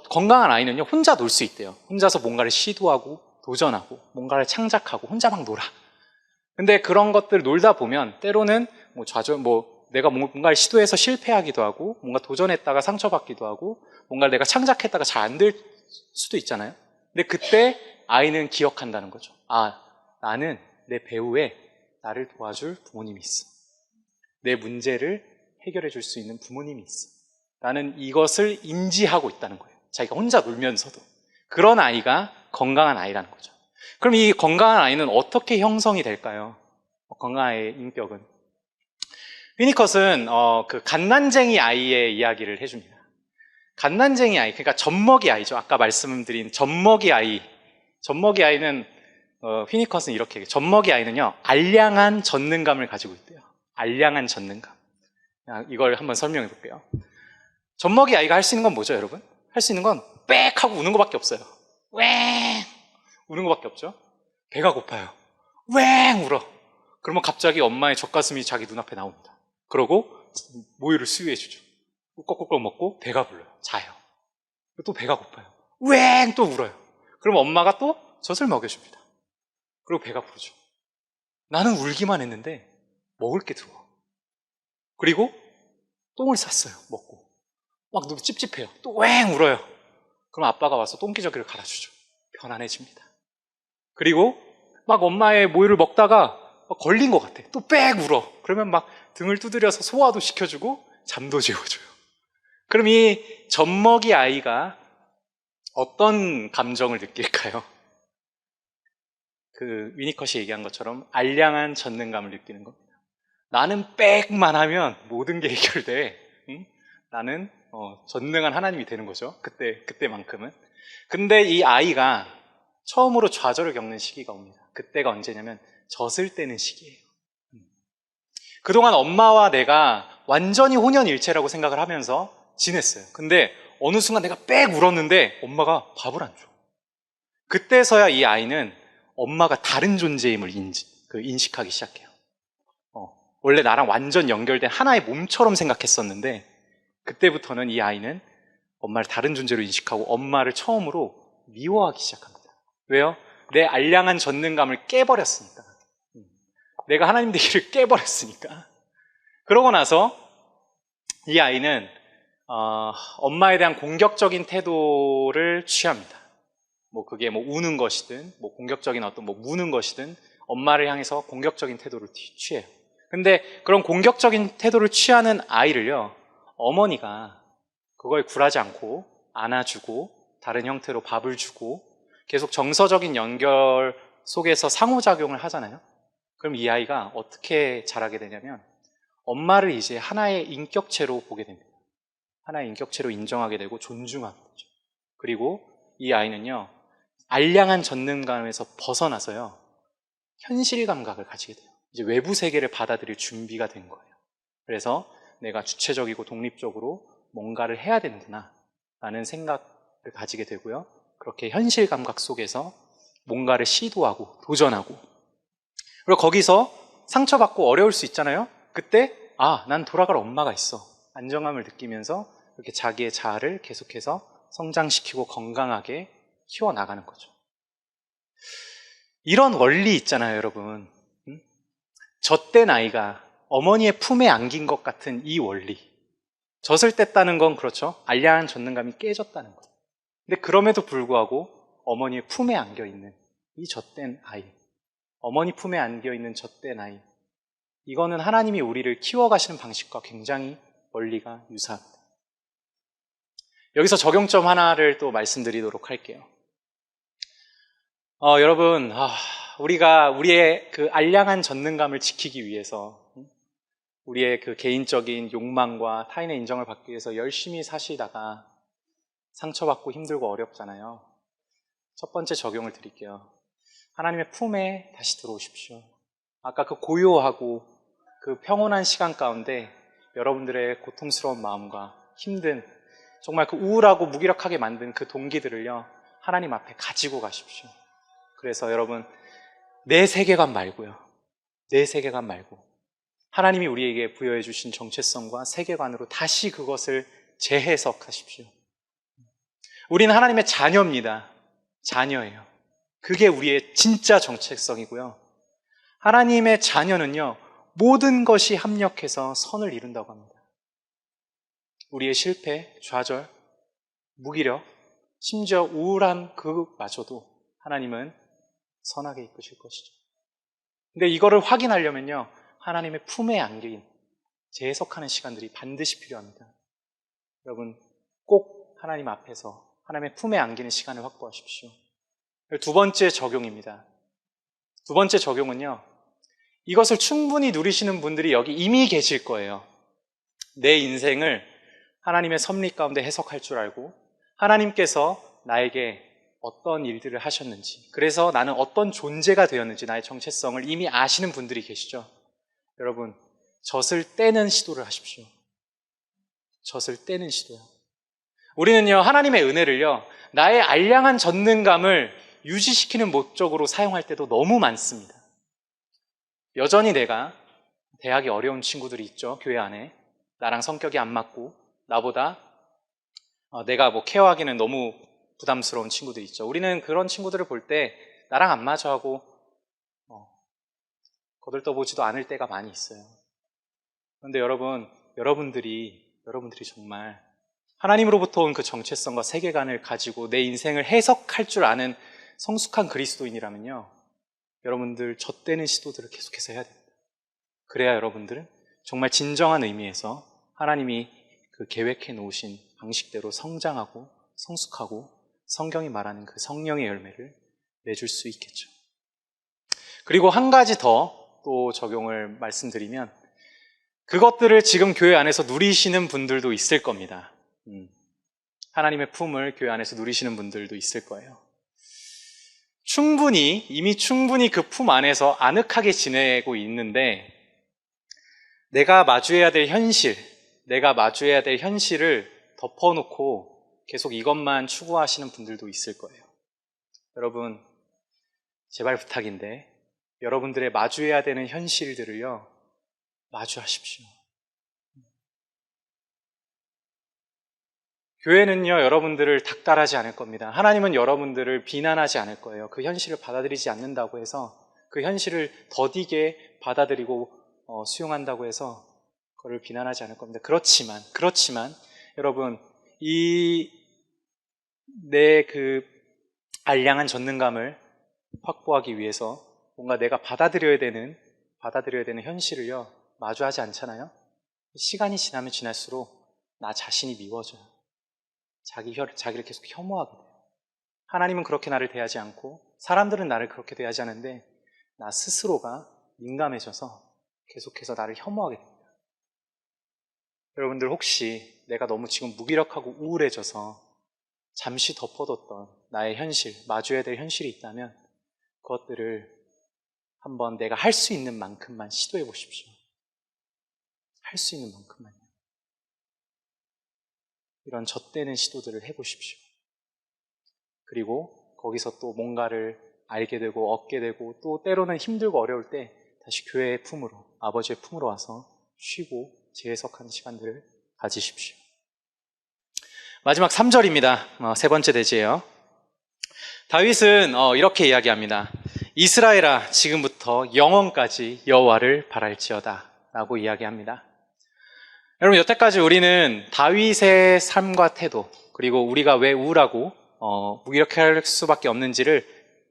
건강한 아이는요, 혼자 놀 수 있대요. 혼자서 뭔가를 시도하고 도전하고 뭔가를 창작하고 혼자 막 놀아. 근데 그런 것들 놀다 보면 때로는 내가 뭔가를 시도해서 실패하기도 하고, 뭔가 도전했다가 상처받기도 하고, 뭔가를 내가 창작했다가 잘 안 될 수도 있잖아요. 근데 그때 아이는 기억한다는 거죠. 나는 내 배후에 나를 도와줄 부모님이 있어. 내 문제를 해결해 줄 수 있는 부모님이 있어. 나는 이것을 인지하고 있다는 거예요. 자기가 혼자 놀면서도. 그런 아이가 건강한 아이라는 거죠. 그럼 이 건강한 아이는 어떻게 형성이 될까요? 건강한 아이의 인격은. 위니컷은 그 갓난쟁이 아이의 이야기를 해줍니다. 갓난쟁이 아이, 그러니까 젖먹이 아이죠. 아까 말씀드린 젖먹이 아이. 젖먹이 아이는 위니컷은 이렇게 얘기해요. 젖먹이 아이는요, 알량한 젖는감을 가지고 있대요. 알량한 젖는감. 이걸 한번 설명해 볼게요. 젖먹이 아이가 할 수 있는 건 뭐죠, 여러분? 할 수 있는 건 빽 하고 우는 것밖에 없어요. 웽 우는 것밖에 없죠. 배가 고파요. 웽 울어. 그러면 갑자기 엄마의 젖가슴이 자기 눈앞에 나옵니다. 그러고 모유를 수유해 주죠. 꿀꺽꿀꺽 먹고 배가 불러요. 자요. 또 배가 고파요. 웽 또 울어요. 그럼 엄마가 또 젖을 먹여줍니다. 그리고 배가 부르죠. 나는 울기만 했는데 먹을 게 들어와. 그리고 똥을 쌌어요. 먹고. 막 너무 찝찝해요. 또 웽 울어요. 그럼 아빠가 와서 똥기저귀를 갈아주죠. 편안해집니다. 그리고 막 엄마의 모유를 먹다가 막 걸린 것 같아. 또 빽 울어. 그러면 막 등을 두드려서 소화도 시켜주고 잠도 재워줘요. 그럼 이 젖먹이 아이가 어떤 감정을 느낄까요? 그 위니컷이 얘기한 것처럼 알량한 젖는감을 느끼는 겁니다. 나는 빽만 하면 모든 게 해결돼. 응? 나는 전능한 하나님이 되는 거죠. 그때만큼은. 근데 이 아이가 처음으로 좌절을 겪는 시기가 옵니다. 그때가 언제냐면 젖을 떼는 시기예요. 그동안 엄마와 내가 완전히 혼연일체라고 생각을 하면서 지냈어요. 근데 어느 순간 내가 빽 울었는데 엄마가 밥을 안 줘. 그때서야 이 아이는 엄마가 다른 존재임을 인식하기 시작해요. 원래 나랑 완전 연결된 하나의 몸처럼 생각했었는데 그때부터는 이 아이는 엄마를 다른 존재로 인식하고 엄마를 처음으로 미워하기 시작합니다. 왜요? 내 알량한 전능감을 깨버렸으니까. 내가 하나님 되기를 깨버렸으니까. 그러고 나서 이 아이는 엄마에 대한 공격적인 태도를 취합니다. 뭐 그게 뭐 우는 것이든 뭐 공격적인 어떤 뭐 무는 것이든 엄마를 향해서 공격적인 태도를 취해요. 근데 그런 공격적인 태도를 취하는 아이를요, 어머니가 그거에 굴하지 않고 안아주고 다른 형태로 밥을 주고 계속 정서적인 연결 속에서 상호작용을 하잖아요. 그럼 이 아이가 어떻게 자라게 되냐면 엄마를 이제 하나의 인격체로 보게 됩니다. 하나의 인격체로 인정하게 되고 존중하게 되죠. 그리고 이 아이는요, 알량한 전능감에서 벗어나서요, 현실 감각을 가지게 돼요. 이제 외부 세계를 받아들일 준비가 된 거예요. 그래서 내가 주체적이고 독립적으로 뭔가를 해야 되는구나 라는 생각을 가지게 되고요. 그렇게 현실 감각 속에서 뭔가를 시도하고 도전하고, 그리고 거기서 상처받고 어려울 수 있잖아요. 그때 난 돌아갈 엄마가 있어. 안정감을 느끼면서 이렇게 자기의 자아를 계속해서 성장시키고 건강하게 키워나가는 거죠. 이런 원리 있잖아요, 여러분. 젖된 아이가 어머니의 품에 안긴 것 같은 이 원리. 젖을 뗐다는 건 그렇죠. 알량한 전능감이 깨졌다는 거예요. 근데 그럼에도 불구하고 어머니의 품에 안겨있는 이 젖된 아이, 어머니 품에 안겨있는 젖된 아이, 이거는 하나님이 우리를 키워가시는 방식과 굉장히 원리가 유사합니다. 여기서 적용점 하나를 또 말씀드리도록 할게요. 여러분, 우리가 우리의 그 알량한 전능감을 지키기 위해서 우리의 그 개인적인 욕망과 타인의 인정을 받기 위해서 열심히 사시다가 상처받고 힘들고 어렵잖아요. 첫 번째 적용을 드릴게요. 하나님의 품에 다시 들어오십시오. 아까 그 고요하고 그 평온한 시간 가운데 여러분들의 고통스러운 마음과 힘든, 정말 그 우울하고 무기력하게 만든 그 동기들을요, 하나님 앞에 가지고 가십시오. 그래서 여러분, 내 세계관 말고요, 내 세계관 말고 하나님이 우리에게 부여해 주신 정체성과 세계관으로 다시 그것을 재해석하십시오. 우리는 하나님의 자녀입니다. 자녀예요. 그게 우리의 진짜 정체성이고요. 하나님의 자녀는요, 모든 것이 합력해서 선을 이룬다고 합니다. 우리의 실패, 좌절, 무기력, 심지어 우울한 그마저도 하나님은 선하게 이끄실 것이죠. 근데 이거를 확인하려면요, 하나님의 품에 안긴 재해석하는 시간들이 반드시 필요합니다. 여러분, 꼭 하나님 앞에서 하나님의 품에 안기는 시간을 확보하십시오. 두 번째 적용입니다. 두 번째 적용은요, 이것을 충분히 누리시는 분들이 여기 이미 계실 거예요. 내 인생을 하나님의 섭리 가운데 해석할 줄 알고 하나님께서 나에게 어떤 일들을 하셨는지, 그래서 나는 어떤 존재가 되었는지, 나의 정체성을 이미 아시는 분들이 계시죠. 여러분, 젖을 떼는 시도를 하십시오. 젖을 떼는 시도요. 우리는요, 하나님의 은혜를요, 나의 알량한 전능감을 유지시키는 목적으로 사용할 때도 너무 많습니다. 여전히 내가 대학이 어려운 친구들이 있죠. 교회 안에 나랑 성격이 안 맞고 나보다 내가 뭐 케어하기는 너무 부담스러운 친구들이 있죠. 우리는 그런 친구들을 볼 때 나랑 안 맞아 하고 거들떠보지도 않을 때가 많이 있어요. 그런데 여러분들이 정말 하나님으로부터 온 그 정체성과 세계관을 가지고 내 인생을 해석할 줄 아는 성숙한 그리스도인이라면요, 여러분들 젖대는 시도들을 계속해서 해야 됩니다. 그래야 여러분들은 정말 진정한 의미에서 하나님이 그 계획해 놓으신 방식대로 성장하고 성숙하고 성경이 말하는 그 성령의 열매를 맺을 수 있겠죠. 그리고 한 가지 더 또 적용을 말씀드리면, 그것들을 지금 교회 안에서 누리시는 분들도 있을 겁니다. 하나님의 품을 교회 안에서 누리시는 분들도 있을 거예요. 이미 충분히 그 품 안에서 아늑하게 지내고 있는데 내가 마주해야 될 현실을 덮어놓고 계속 이것만 추구하시는 분들도 있을 거예요. 여러분, 제발 부탁인데 여러분들의 마주해야 되는 현실들을요, 마주하십시오. 교회는요, 여러분들을 닥달하지 않을 겁니다. 하나님은 여러분들을 비난하지 않을 거예요. 그 현실을 받아들이지 않는다고 해서, 그 현실을 더디게 받아들이고 수용한다고 해서 그걸 비난하지 않을 겁니다. 그렇지만 여러분, 내 그 알량한 전능감을 확보하기 위해서 뭔가 내가 받아들여야 되는 현실을요, 마주하지 않잖아요. 시간이 지나면 지날수록 나 자신이 미워져요. 자기를 계속 혐오하게 돼요. 하나님은 그렇게 나를 대하지 않고 사람들은 나를 그렇게 대하지 않는데 나 스스로가 민감해져서 계속해서 나를 혐오하게 됩니다. 여러분들 혹시 내가 너무 지금 무기력하고 우울해져서 잠시 덮어뒀던 나의 현실, 마주해야 될 현실이 있다면 그것들을 한번 내가 할 수 있는 만큼만 시도해 보십시오. 할 수 있는 만큼만요. 이런 젖대는 시도들을 해보십시오. 그리고 거기서 또 뭔가를 알게 되고 얻게 되고 또 때로는 힘들고 어려울 때 다시 교회의 품으로, 아버지의 품으로 와서 쉬고 재해석하는 시간들을 가지십시오. 마지막 3절입니다. 세 번째 대지예요. 다윗은 이렇게 이야기합니다. 이스라엘아, 지금부터 영원까지 여호와를 바랄지어다 라고 이야기합니다. 여러분, 여태까지 우리는 다윗의 삶과 태도, 그리고 우리가 왜 우울하고 무기력할 수밖에 없는지를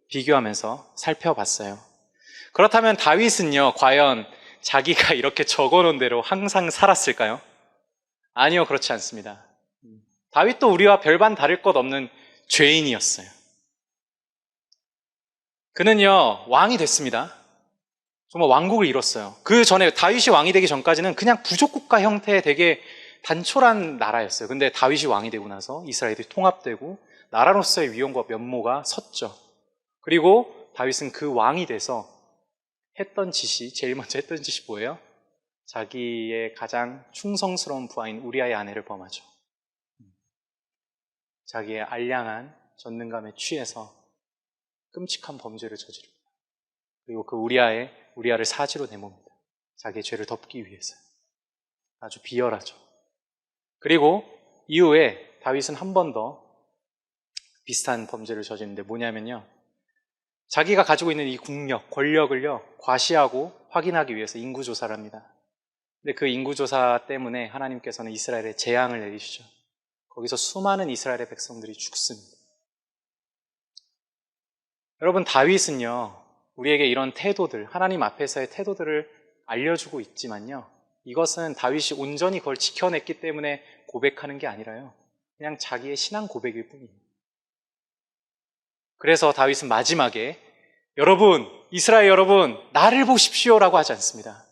비교하면서 살펴봤어요. 그렇다면 다윗은요, 과연 자기가 이렇게 적어놓은 대로 항상 살았을까요? 아니요, 그렇지 않습니다. 다윗도 우리와 별반 다를 것 없는 죄인이었어요. 그는요, 왕이 됐습니다. 정말 왕국을 이뤘어요. 그 전에 다윗이 왕이 되기 전까지는 그냥 부족국가 형태의 되게 단촐한 나라였어요. 근데 다윗이 왕이 되고 나서 이스라엘이 통합되고 나라로서의 위엄과 면모가 섰죠. 그리고 다윗은 그 왕이 돼서 제일 먼저 했던 짓이 뭐예요? 자기의 가장 충성스러운 부하인 우리아의 아내를 범하죠. 자기의 알량한 전능감에 취해서 끔찍한 범죄를 저지릅니다. 그리고 그 우리아를 사지로 내몹니다. 자기의 죄를 덮기 위해서요. 아주 비열하죠. 그리고 이후에 다윗은 한 번 더 비슷한 범죄를 저지르는데 뭐냐면요, 자기가 가지고 있는 이 권력을요, 과시하고 확인하기 위해서 인구조사를 합니다. 근데 그 인구조사 때문에 하나님께서는 이스라엘에 재앙을 내리시죠. 거기서 수많은 이스라엘의 백성들이 죽습니다. 여러분, 다윗은요, 우리에게 이런 태도들, 하나님 앞에서의 태도들을 알려주고 있지만요, 이것은 다윗이 온전히 그걸 지켜냈기 때문에 고백하는 게 아니라요, 그냥 자기의 신앙 고백일 뿐이에요. 그래서 다윗은 마지막에 이스라엘 여러분, 나를 보십시오라고 하지 않습니다.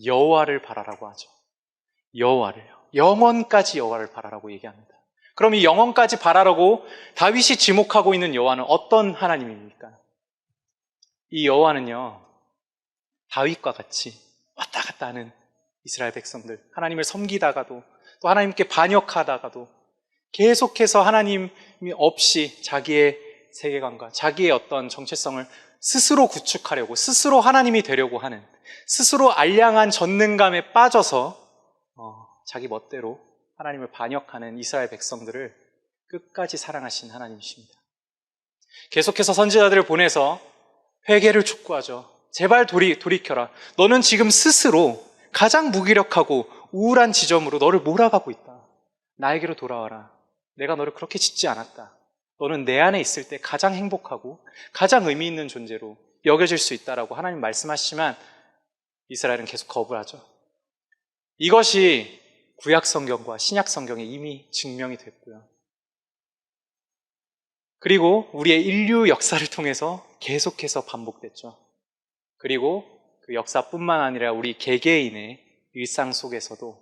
여호와를 바라라고 하죠. 여호와를요. 영원까지 여호와를 바라라고 얘기합니다. 그럼 이 영원까지 바라라고 다윗이 지목하고 있는 여호와는 어떤 하나님입니까? 이 여호와는요, 다윗과 같이 왔다 갔다 하는 이스라엘 백성들, 하나님을 섬기다가도 또 하나님께 반역하다가도 계속해서 하나님이 없이 자기의 세계관과 자기의 어떤 정체성을 스스로 구축하려고, 스스로 하나님이 되려고 하는, 스스로 알량한 전능감에 빠져서 자기 멋대로 하나님을 반역하는 이스라엘 백성들을 끝까지 사랑하신 하나님이십니다. 계속해서 선지자들을 보내서 회개를 촉구하죠. 제발 돌이켜라. 너는 지금 스스로 가장 무기력하고 우울한 지점으로 너를 몰아가고 있다. 나에게로 돌아와라. 내가 너를 그렇게 짓지 않았다. 너는 내 안에 있을 때 가장 행복하고 가장 의미 있는 존재로 여겨질 수 있다라고 하나님 말씀하시지만 이스라엘은 계속 거부하죠. 이것이 구약 성경과 신약 성경에 이미 증명이 됐고요. 그리고 우리의 인류 역사를 통해서 계속해서 반복됐죠. 그리고 그 역사뿐만 아니라 우리 개개인의 일상 속에서도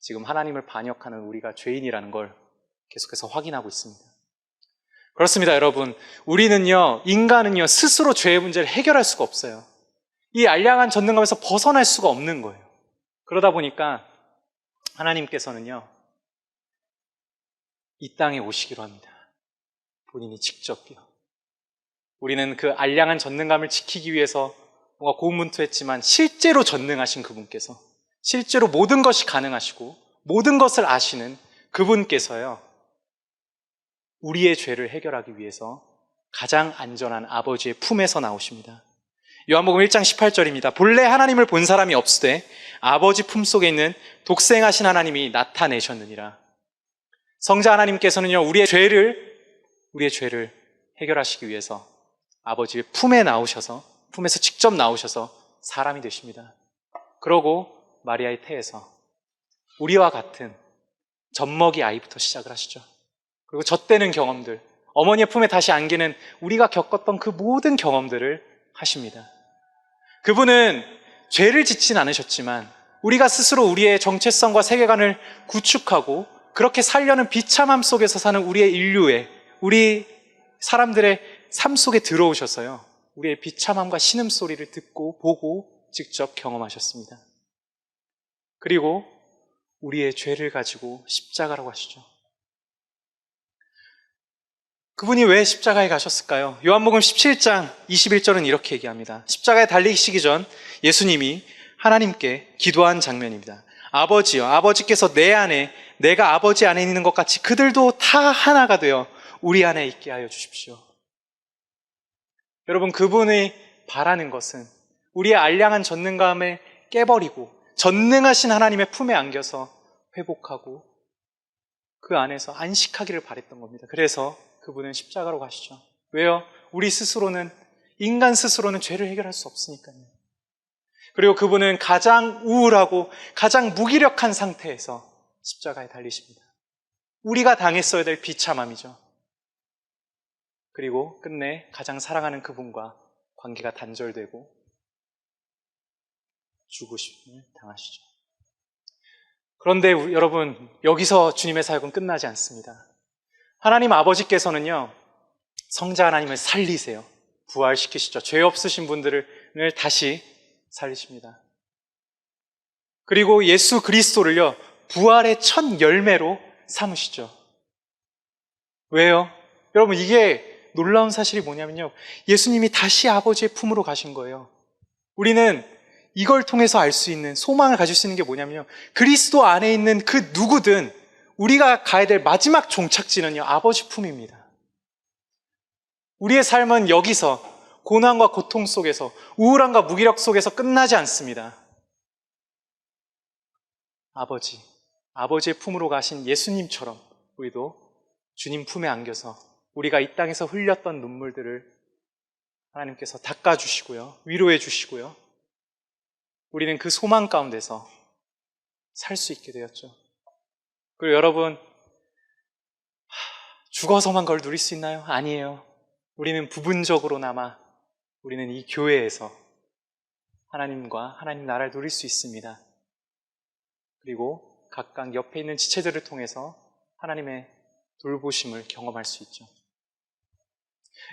지금 하나님을 반역하는 우리가 죄인이라는 걸 계속해서 확인하고 있습니다. 그렇습니다, 여러분. 인간은요, 스스로 죄의 문제를 해결할 수가 없어요. 이 알량한 전능감에서 벗어날 수가 없는 거예요. 그러다 보니까 하나님께서는요, 이 땅에 오시기로 합니다. 본인이 직접요. 우리는 그 알량한 전능감을 지키기 위해서 뭔가 고군분투했지만 실제로 전능하신 그분께서, 실제로 모든 것이 가능하시고 모든 것을 아시는 그분께서요, 우리의 죄를 해결하기 위해서 가장 안전한 아버지의 품에서 나오십니다. 요한복음 1장 18절입니다. 본래 하나님을 본 사람이 없으되 아버지 품속에 있는 독생하신 하나님이 나타내셨느니라. 성자 하나님께서는요, 우리의 죄를 해결하시기 위해서 아버지의 품에 나오셔서, 품에서 직접 나오셔서 사람이 되십니다. 그러고 마리아의 태에서 우리와 같은 젖먹이 아이부터 시작을 하시죠. 그리고 젖대는 경험들, 어머니의 품에 다시 안기는 우리가 겪었던 그 모든 경험들을 하십니다. 그분은 죄를 짓진 않으셨지만 우리가 스스로 우리의 정체성과 세계관을 구축하고 그렇게 살려는 비참함 속에서 사는 우리의 인류의, 우리 사람들의 삶 속에 들어오셔서요, 우리의 비참함과 신음소리를 듣고 보고 직접 경험하셨습니다. 그리고 우리의 죄를 가지고 십자가라고 하시죠. 그분이 왜 십자가에 가셨을까요? 요한복음 17장 21절은 이렇게 얘기합니다. 십자가에 달리시기 전 예수님이 하나님께 기도한 장면입니다. 아버지여, 아버지께서 내 안에, 내가 아버지 안에 있는 것 같이 그들도 다 하나가 되어 우리 안에 있게 하여 주십시오. 여러분, 그분이 바라는 것은 우리의 알량한 전능감을 깨버리고 전능하신 하나님의 품에 안겨서 회복하고 그 안에서 안식하기를 바랬던 겁니다. 그래서 그분은 십자가로 가시죠. 왜요? 우리 스스로는, 인간 스스로는 죄를 해결할 수 없으니까요. 그리고 그분은 가장 우울하고 가장 무기력한 상태에서 십자가에 달리십니다. 우리가 당했어야 될 비참함이죠. 그리고 끝내 가장 사랑하는 그분과 관계가 단절되고 죽으심을 당하시죠. 그런데 여러분, 여기서 주님의 사역은 끝나지 않습니다. 하나님 아버지께서는요, 성자 하나님을 살리세요. 부활시키시죠. 죄 없으신 분들을 다시 살리십니다. 그리고 예수 그리스도를요, 부활의 첫 열매로 삼으시죠. 왜요? 여러분, 이게 놀라운 사실이 뭐냐면요, 예수님이 다시 아버지의 품으로 가신 거예요. 우리는 이걸 통해서 알 수 있는, 소망을 가질 수 있는 게 뭐냐면요, 그리스도 안에 있는 그 누구든 우리가 가야 될 마지막 종착지는요, 아버지 품입니다. 우리의 삶은 여기서 고난과 고통 속에서, 우울함과 무기력 속에서 끝나지 않습니다. 아버지의 품으로 가신 예수님처럼 우리도 주님 품에 안겨서 우리가 이 땅에서 흘렸던 눈물들을 하나님께서 닦아주시고요, 위로해 주시고요, 우리는 그 소망 가운데서 살 수 있게 되었죠. 그리고 여러분, 죽어서만 그걸 누릴 수 있나요? 아니에요. 우리는 부분적으로나마 우리는 이 교회에서 하나님과 하나님 나라를 누릴 수 있습니다. 그리고 각각 옆에 있는 지체들을 통해서 하나님의 돌보심을 경험할 수 있죠.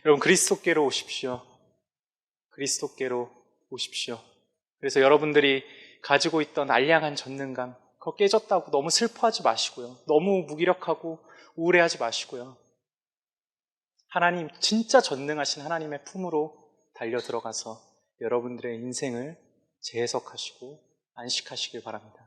여러분, 그리스도께로 오십시오. 그리스도께로 오십시오. 그래서 여러분들이 가지고 있던 알량한 전능감, 그거 깨졌다고 너무 슬퍼하지 마시고요, 너무 무기력하고 우울해하지 마시고요, 하나님, 진짜 전능하신 하나님의 품으로 달려 들어가서 여러분들의 인생을 재해석하시고 안식하시길 바랍니다.